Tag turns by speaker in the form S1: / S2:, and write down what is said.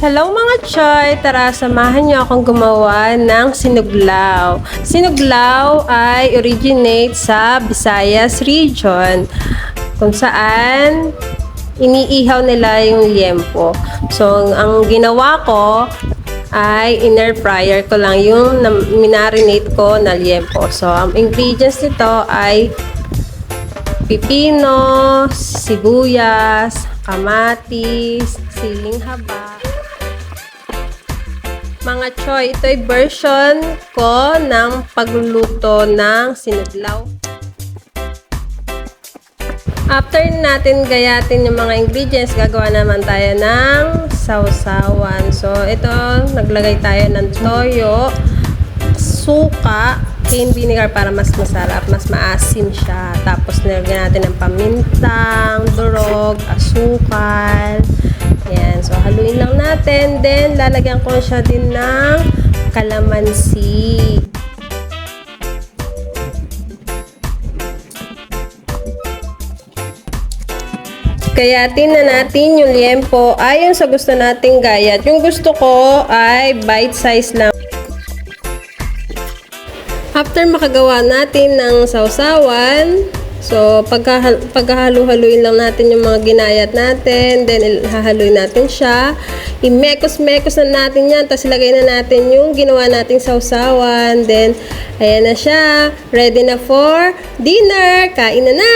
S1: Hello mga Choy! Tara, samahan niyo akong gumawa ng sinuglaw. Sinuglaw ay originate sa Visayas region kung saan iniihaw nila yung liempo. So, ang ginawa ko ay in-air fryer ko lang yung minarinate ko na liempo. So, ang ingredients nito ay pipino, sibuyas, kamatis, siling haba. Mga Choy, ito ay version ko ng pagluluto ng sinuglaw. After natin gayatin yung mga ingredients, gagawa naman tayo ng sausawan. So, ito, naglagay tayo ng toyo, suka, cane vinegar para mas masarap, mas maasim siya. Tapos, nilagyan natin ng pamintang, durog, asukal. Ayan. So, haluin lang natin. Then, lalagyan ko siya din ng kalamansi. Gayatin na natin yung liempo ayon sa gusto nating gayat. Yung gusto ko ay bite size lang. After makagawa natin ng sausawan, so paghahalu-haluin lang natin yung mga ginayat natin, then hahaluin natin siya. I-mekos-mekos na natin yan, tapos ilagay na natin yung ginawa nating sausawan. Then, ayan na siya. Ready na for dinner. Kain na na!